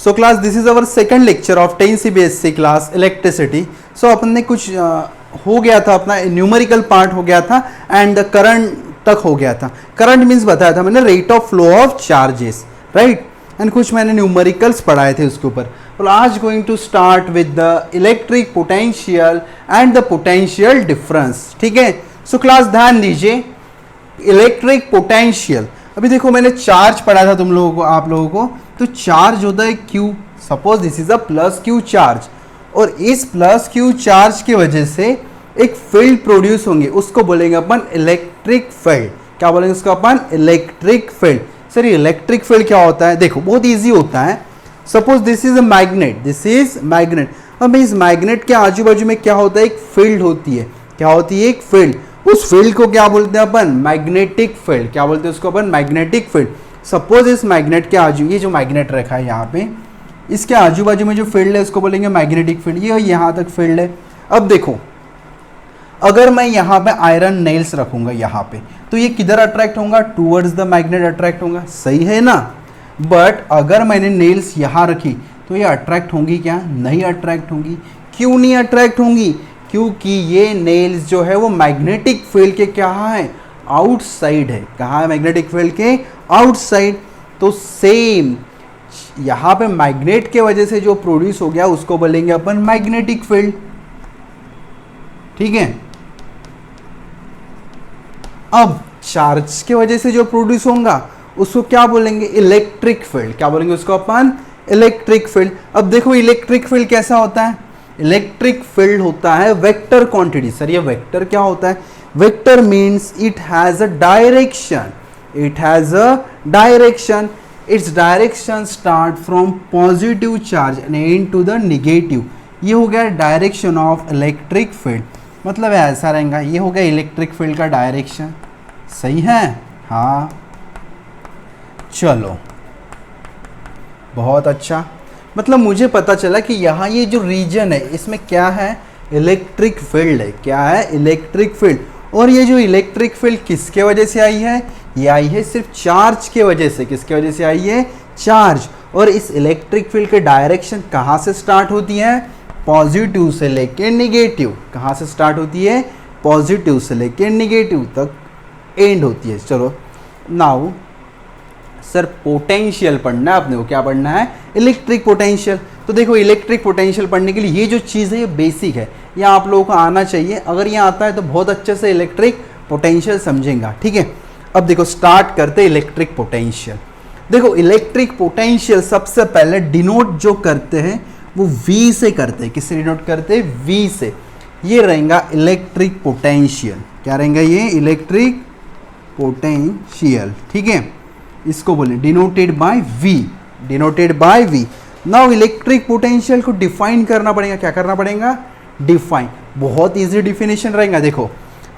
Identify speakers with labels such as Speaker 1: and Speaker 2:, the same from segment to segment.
Speaker 1: So class this is our second lecture of 10 CBSE class electricity. So अपन ने कुछ हो गया था, अपना न्यूमेरिकल पार्ट हो गया था एंड करंट तक हो गया था। करंट मीन्स बताया था मैंने rate of flow of charges, right, and कुछ मैंने न्यूमेरिकल्स पढ़ाए थे उसके ऊपर। well, आज going to start with the electric potential and the potential difference. ठीक है, सो क्लास ध्यान दीजिए, इलेक्ट्रिक पोटेंशियल, अभी देखो मैंने चार्ज पढ़ा था तुम लोगों को, आप लोगों को, तो चार्ज होता है Q। Suppose this is a plus Q charge, और इस प्लस Q चार्ज की वजह से एक फील्ड प्रोड्यूस होंगे, उसको बोलेंगे अपन इलेक्ट्रिक फील्ड। क्या बोलेंगे उसको अपन? Electric field. Sir electric field क्या होता है? देखो बहुत इजी होता है। Suppose this is a magnet, this is magnet. अब इस मैग्नेट के आजू बाजू में क्या होता है? एक फील्ड होती है। क्या होती है? एक फील्ड। उस फील्ड को क्या बोलते हैं अपन? Magnetic field. क्या बोलते हैं उसको अपन? Magnetic field. सपोज इस मैग्नेट के आजू, ये जो मैग्नेट रखा है यहाँ पे, इसके आजू बाजू में जो फील्ड है उसको बोलेंगे मैग्नेटिक फील्ड। ये यहाँ तक फील्ड है। अब देखो, अगर मैं यहाँ पे आयरन नेल्स रखूंगा यहाँ पे, तो ये किधर अट्रैक्ट होगा? टूवर्ड्स द मैग्नेट अट्रैक्ट होगा, सही है ना। बट अगर मैंने नेल्स यहाँ रखी तो ये अट्रैक्ट होंगी क्या? नहीं अट्रैक्ट होंगी। क्यों नहीं अट्रैक्ट होंगी? क्योंकि ये नेल्स जो है वो मैग्नेटिक फील्ड के क्या है? आउटसाइड है। कहाँ है? मैग्नेटिक फील्ड के आउटसाइड। तो सेम यहाँ पे मैग्नेट के वजह से जो प्रोड्यूस हो गया उसको बोलेंगे अपन मैग्नेटिक फील्ड। ठीक है, अब चार्ज के वजह से जो प्रोड्यूस होगा उसको क्या बोलेंगे? Electric field. क्या बोलेंगे उसको अपन? Electric field. अब देखो इलेक्ट्रिक फील्ड कैसा होता है? इलेक्ट्रिक फील्ड होता है वेक्टर क्वांटिटी। सर ये वेक्टर क्या होता है? Vector means it has a direction. It has a direction. Its direction start from positive charge and end to the negative. ये हो गया डायरेक्शन ऑफ इलेक्ट्रिक फील्ड। मतलब ऐसा रहेगा, ये हो गया इलेक्ट्रिक फील्ड का डायरेक्शन। सही है? हाँ, चलो बहुत अच्छा। मतलब मुझे पता चला कि यहाँ ये जो रीजन है इसमें क्या है? इलेक्ट्रिक फील्ड है। क्या है? Electric field. और ये जो इलेक्ट्रिक फील्ड किसके वजह से आई है? ये आई है सिर्फ चार्ज के वजह से। किसके वजह से आई है? चार्ज। और इस इलेक्ट्रिक फील्ड के डायरेक्शन कहाँ से स्टार्ट होती है? पॉजिटिव से लेके नेगेटिव। कहाँ से स्टार्ट होती है? पॉजिटिव से लेके नेगेटिव तक एंड होती है। चलो नाउ सर पोटेंशियल पढ़ना है अपने को। क्या पढ़ना है? Electric potential. तो देखो इलेक्ट्रिक पोटेंशियल पढ़ने के लिए ये जो चीज़ है ये बेसिक है, ये आप लोगों को आना चाहिए। अगर ये आता है तो बहुत अच्छे से इलेक्ट्रिक पोटेंशियल समझेंगे। ठीक है, अब देखो स्टार्ट करते इलेक्ट्रिक पोटेंशियल। देखो इलेक्ट्रिक पोटेंशियल सबसे पहले डिनोट जो करते हैं वो V से करते हैं। किससे डिनोट करते हैं? V से। ये रहेगा इलेक्ट्रिक पोटेंशियल। क्या रहेगा ये? Electric potential. ठीक है, इसको बोले denoted by V। Denoted by V। Now electric potential को डिफाइन करना पड़ेगा। क्या करना पड़ेगा? डिफाइन। बहुत इजी डिफिनेशन रहेगा। देखो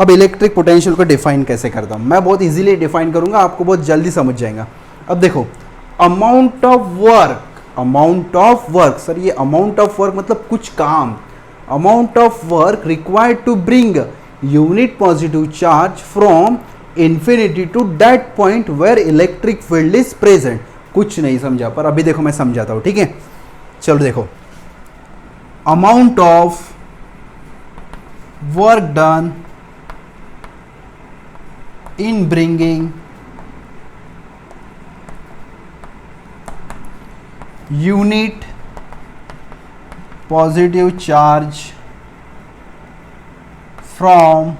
Speaker 1: अब इलेक्ट्रिक पोटेंशियल को डिफाइन कैसे करता हूँ मैं, बहुत इजीली डिफाइन करूंगा, आपको बहुत जल्दी समझ जाएगा। अब देखो amount of work. Amount of work, sir ये अमाउंट ऑफ वर्क मतलब कुछ काम। Amount of work required to bring unit positive charge from infinity to that point where electric field is present. कुछ नहीं समझा, पर अभी देखो मैं समझाता हूँ। ठीक है, चलो देखो amount of work done in bringing unit positive charge from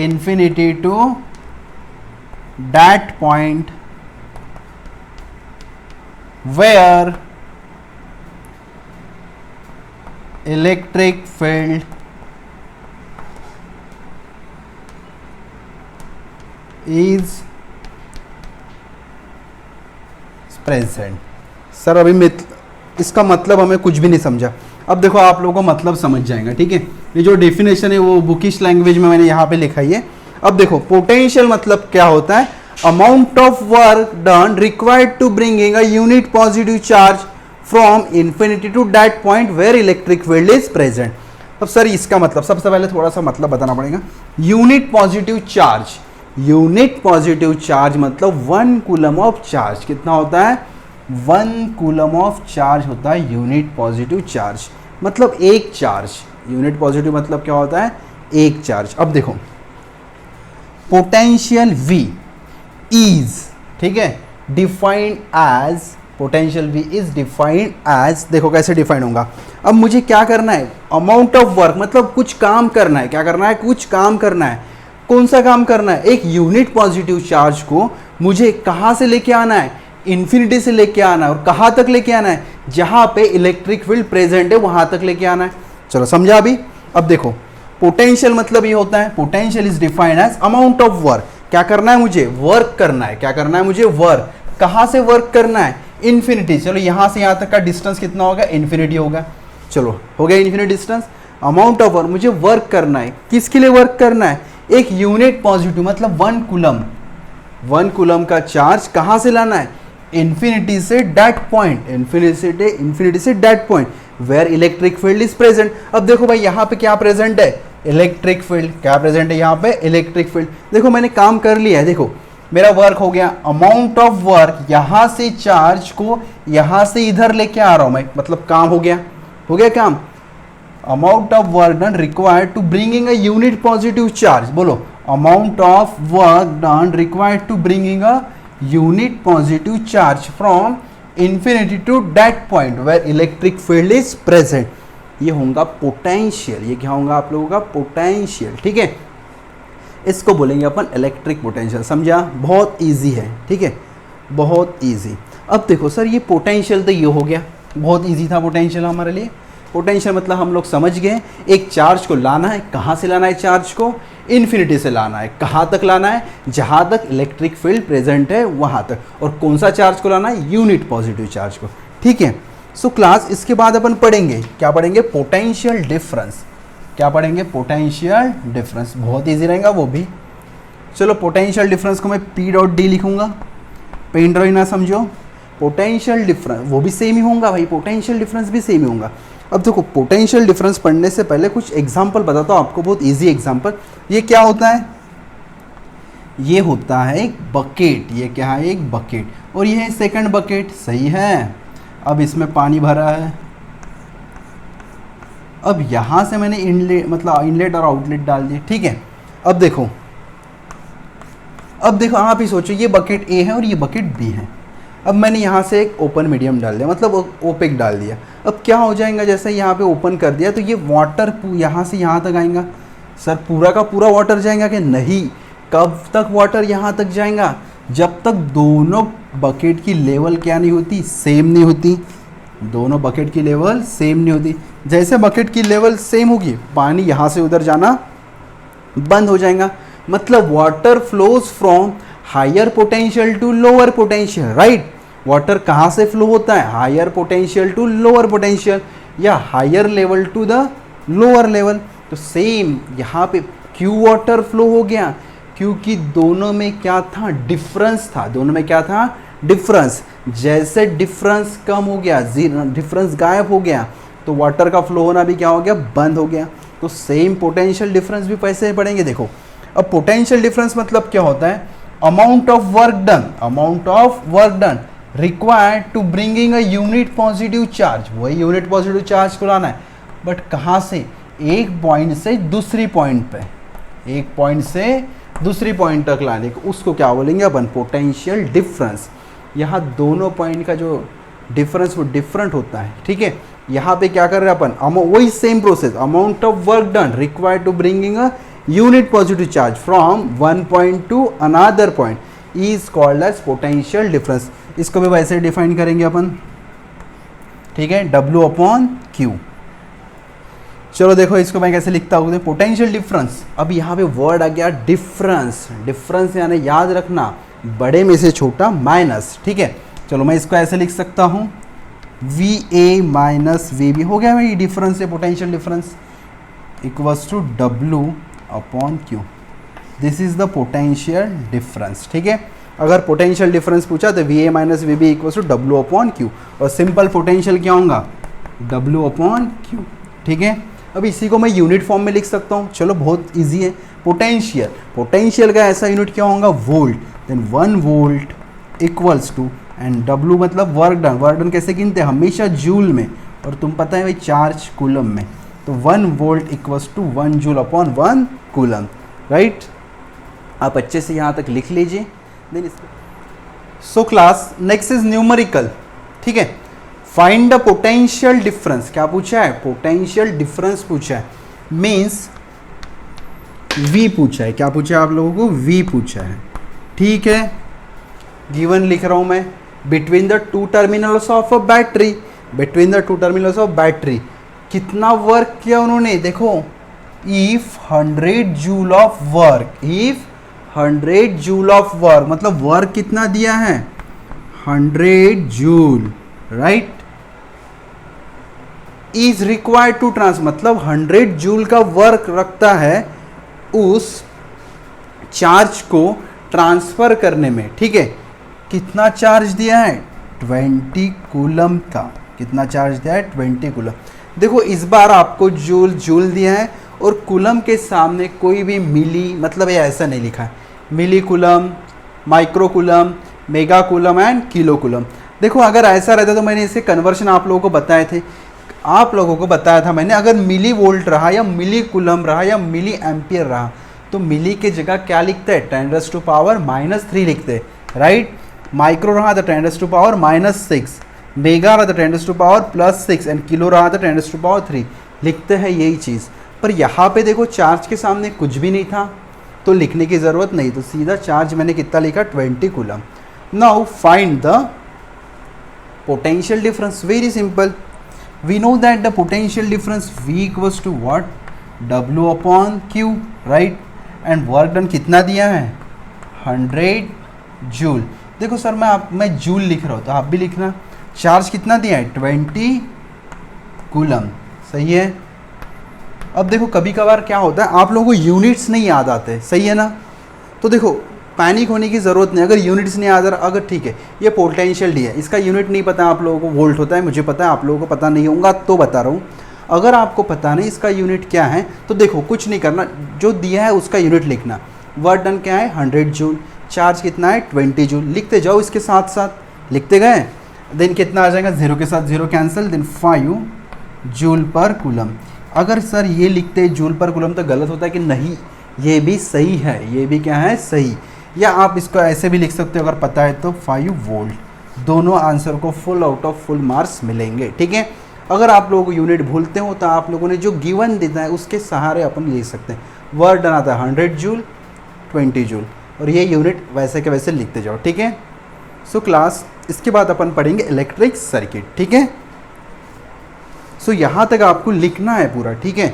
Speaker 1: infinity to that point where electric field is present. Sir अभी इसका मतलब हमें कुछ भी नहीं समझा। अब देखो आप लोगों को मतलब समझ जाएगा। ठीक है, ये जो डेफिनेशन है वो बुकिश लैंग्वेज में मैंने यहाँ पे लिखा है। अब देखो पोटेंशियल मतलब क्या होता है? Amount of work done required to bringing a unit positive charge from infinity to that point where electric field is present. अब सर इसका मतलब सबसे पहले थोड़ा सा मतलब बताना पड़ेगा। Unit positive charge, unit positive charge मतलब 1 कूलम ऑफ चार्ज कितना होता है? 1 कूलम ऑफ चार्ज होता है यूनिट पॉजिटिव चार्ज, मतलब एक चार्ज। यूनिट पॉजिटिव मतलब क्या होता है, एक चार्ज। अब देखो पोटेंशियल V इज, ठीक है, defined as, potential V is defined as, देखो कैसे डिफाइन होगा। अब मुझे क्या करना है, अमाउंट ऑफ वर्क, मतलब कुछ काम करना है। क्या करना है, कुछ काम करना है। कौन सा काम करना है, एक यूनिट पॉजिटिव चार्ज को मुझे कहाँ से लेके आना है, इन्फिनिटी से लेके आना है। और कहाँ तक लेके आना है, जहाँ पे इलेक्ट्रिक फील्ड प्रेजेंट है वहाँ तक लेके आना है। चलो समझा अभी। अब देखो पोटेंशियल मतलब ये होता है, potential is defined as amount of work. क्या करना है मुझे, वर्क करना है। क्या करना है मुझे, वर्क। कहाँ से वर्क करना है, इन्फिनिटी। चलो यहाँ से यहाँ तक का डिस्टेंस कितना होगा, इन्फिनिटी होगा। चलो हो गया infinity distance. Amount of work, मुझे वर्क करना है। किसके लिए वर्क करना है, एक यूनिट पॉजिटिव मतलब 1 कूलम, 1 कूलम का चार्ज कहाँ से लाना है, इन्फिनिटी से दैट पॉइंट, इन्फिनिटी से that point where electric field is present. अब देखो भाई यहाँ पे क्या प्रेजेंट है, इलेक्ट्रिक फील्ड। क्या प्रेजेंट है यहाँ पे, इलेक्ट्रिक फील्ड। देखो मैंने काम कर लिया है, देखो मेरा वर्क हो गया। अमाउंट ऑफ वर्क, यहाँ से चार्ज को यहाँ से इधर लेके आ रहा हूँ मैं, मतलब काम हो गया, हो गया काम। Amount of work done required to bringing a unit positive charge, बोलो amount of work done required to bringing a unit positive charge from infinity to that point where electric field is present. ये होगा potential. ये क्या होगा आप लोगों का, potential. ठीक है, इसको बोलेंगे अपन इलेक्ट्रिक पोटेंशियल। समझा, बहुत इजी है। ठीक है, बहुत इजी। अब देखो सर ये पोटेंशियल तो ये हो गया, बहुत इजी था पोटेंशियल हमारे लिए। पोटेंशियल मतलब हम लोग समझ गए, एक चार्ज को लाना है। कहाँ से लाना है चार्ज को, इन्फिनिटी से लाना है। कहाँ तक लाना है, जहाँ तक इलेक्ट्रिक फील्ड प्रेजेंट है वहाँ तक। और कौन सा चार्ज को लाना है, यूनिट पॉजिटिव चार्ज को। ठीक है, सो क्लास इसके बाद अपन पढ़ेंगे, क्या पढ़ेंगे, पोटेंशियल डिफरेंस। क्या पढ़ेंगे, पोटेंशियल डिफरेंस। बहुत ईजी रहेगा वो भी। चलो पोटेंशियल डिफरेंस को मैं P.D लिखूंगा, पेन ड्रॉइंग ना समझो। पोटेंशियल डिफरेंस वो भी सेम ही होगा भाई, पोटेंशियल डिफरेंस भी सेम ही होगा। अब देखो पोटेंशियल डिफरेंस पढ़ने से पहले कुछ एग्जांपल बताता हूँ आपको, बहुत इजी एग्जांपल। ये क्या होता है, ये होता है एक बकेट। ये क्या है, एक बकेट। और ये है सेकंड बकेट, सही है। अब इसमें पानी भरा है। अब यहाँ से मैंने इनलेट मतलब इनलेट और आउटलेट डाल दिए। ठीक है, अब देखो आप ही सोचो, ये बकेट ए है और ये बकेट बी है। अब मैंने यहाँ से एक ओपन मीडियम डाल दिया, मतलब ओपेक डाल दिया। अब क्या हो जाएगा, जैसे यहाँ पे ओपन कर दिया तो ये वाटर यहाँ से यहाँ तक आएगा। सर पूरा का पूरा वाटर जाएगा कि नहीं, कब तक वाटर यहाँ तक जाएगा, जब तक दोनों बकेट की लेवल क्या नहीं होती, सेम नहीं होती। दोनों बकेट की लेवल सेम नहीं होती। जैसे बकेट की लेवल सेम होगी, पानी यहाँ से उधर जाना बंद हो जाएगा। मतलब water flows from higher potential to lower potential, right. Water कहाँ से फ्लो होता है, higher potential to lower potential, या higher level to the lower level. तो सेम यहाँ पे क्यों वाटर फ्लो हो गया, क्योंकि दोनों में क्या था, डिफरेंस था। दोनों में क्या था, डिफरेंस। जैसे डिफरेंस कम हो गया, डिफरेंस गायब हो गया, तो वाटर का फ्लो होना भी क्या हो गया, बंद हो गया। तो सेम पोटेंशियल डिफरेंस भी पैसे पड़ेंगे। देखो अब पोटेंशियल डिफरेंस मतलब क्या होता है, amount of work done, amount of work done required to bringing a unit positive charge. वही यूनिट पॉजिटिव चार्ज को लाना है, बट कहाँ से, एक पॉइंट से दूसरी पॉइंट पे, एक पॉइंट से दूसरी पॉइंट तक लाने को, उसको क्या बोलेंगे अपन, पोटेंशियल डिफरेंस। यहाँ दोनों पॉइंट का जो डिफरेंस वो डिफरेंट होता है। ठीक है, यहाँ पे क्या कर रहे हैं अपन, वही same process, amount of work done required to bringing a unit positive charge from one point to another point is called as potential difference. इसको भी वैसे डिफाइन करेंगे अपन। ठीक है, W/Q। चलो देखो इसको मैं कैसे लिखता हूँ, पोटेंशियल डिफरेंस। अब यहाँ पे वर्ड आ गया डिफरेंस। डिफरेंस यानी याद रखना, बड़े में से छोटा माइनस। ठीक है, चलो मैं इसको ऐसे लिख सकता हूँ, VA माइनस VB। हो गया भाई डिफरेंस है, potential difference equals to W/Q। This is the potential difference. ठीक है, अगर पोटेंशियल डिफरेंस पूछा तो VA minus VB equals to W/Q, और सिंपल पोटेंशियल क्या होगा, W/Q। ठीक है, अब इसी को मैं यूनिट फॉर्म में लिख सकता हूँ। चलो बहुत इजी है। पोटेंशियल, पोटेंशियल का ऐसा यूनिट क्या होगा, volt. Then 1 volt equals to and W मतलब वर्क डन। वर्क डन कैसे गिनते हैं? हमेशा जूल में, और तुम पता है भाई चार्ज कूलम में। तो 1 volt equals to 1 joule upon 1 coulomb, right. आप अच्छे से यहाँ तक लिख लीजिए। Then so class next is numerical, ठीक है। फाइंड द पोटेंशियल डिफरेंस, क्या पूछा है? पोटेंशियल डिफरेंस पूछा है, मीन्स V पूछा है। क्या पूछा है आप लोगों को? V पूछा है, ठीक है। गिवन लिख रहा हूं मैं, between the two terminals of a battery, between the two terminals of battery कितना वर्क किया उन्होंने? देखो, if 100 joule of work, if 100 joule of work, मतलब वर्क कितना दिया है? 100 joule, right. Is required to ट्रांस, मतलब 100 जूल का वर्क रखता है उस चार्ज को ट्रांसफर करने में, ठीक है। कितना चार्ज दिया है? 20 कूलम का। कितना चार्ज दिया है? 20 कूलम। देखो इस बार आपको जूल जूल दिया है और कूलम के सामने कोई भी मिली, मतलब ये ऐसा नहीं लिखा है, millicoulomb, microcoulomb, megacoulomb and kilocoulomb. देखो अगर ऐसा रहता तो मैंने इसे कन्वर्शन आप लोगों को बताए थे, आप लोगों को बताया था मैंने, अगर मिली वोल्ट रहा या मिली कूलम रहा या मिली एम्पियर रहा तो मिली के जगह क्या लिखते हैं? 10⁻³ लिखते, राइट। माइक्रो रहा तो 10⁻⁻6, मेगा रहा तो 10⁻+6 एंड किलो रहा तो 10⁻³ लिखते हैं यही चीज़। पर यहाँ पे देखो चार्ज के सामने कुछ भी नहीं था तो लिखने की ज़रूरत नहीं, तो सीधा चार्ज मैंने कितना लिखा? 20 coulomb. Now find the potential difference. Very simple, we know that the potential difference V equals to what? W upon Q, right? and work done कितना दिया है? 100 जूल। देखो सर मैं जूल लिख रहा हूँ तो आप भी लिखना। चार्ज कितना दिया है? 20 कूलम, सही है। अब देखो कभी कभार क्या होता है, आप लोगों को यूनिट्स नहीं याद आते, सही है ना। तो देखो पैनिक होने की ज़रूरत नहीं, अगर यूनिट्स नहीं याद, अगर ठीक है ये पोटेंशियल डी है, इसका यूनिट नहीं पता आप लोगों को, वोल्ट होता है, मुझे पता है, आप लोगों को पता नहीं होगा तो बता रहा हूँ। अगर आपको पता नहीं इसका यूनिट क्या है तो देखो कुछ नहीं करना, जो दिया है उसका यूनिट लिखना। वर्क डन क्या है? 100 जूल। चार्ज कितना है? 20 जूल। लिखते जाओ इसके साथ साथ, लिखते गए। देन कितना आ जाएगा? 0 के साथ 0 कैंसिल, देन 5 जूल पर कूलम। अगर सर ये लिखते जूल पर कूलम तो गलत होता है कि नहीं? ये भी सही है, ये भी क्या है? सही। या आप इसको ऐसे भी लिख सकते हो अगर पता है तो 5 वोल्ट। दोनों आंसर को full out of full marks मिलेंगे, ठीक है। अगर आप लोग यूनिट भूलते हो तो आप लोगों ने जो गिवन देता है उसके सहारे अपन ले सकते हैं। वर्क डन आता है 100 जूल, 20 जूल, और ये यूनिट वैसे के वैसे लिखते जाओ, ठीक है। सो क्लास इसके बाद अपन पढ़ेंगे इलेक्ट्रिक सर्किट, ठीक है। सो यहाँ तक आपको लिखना है पूरा, ठीक है।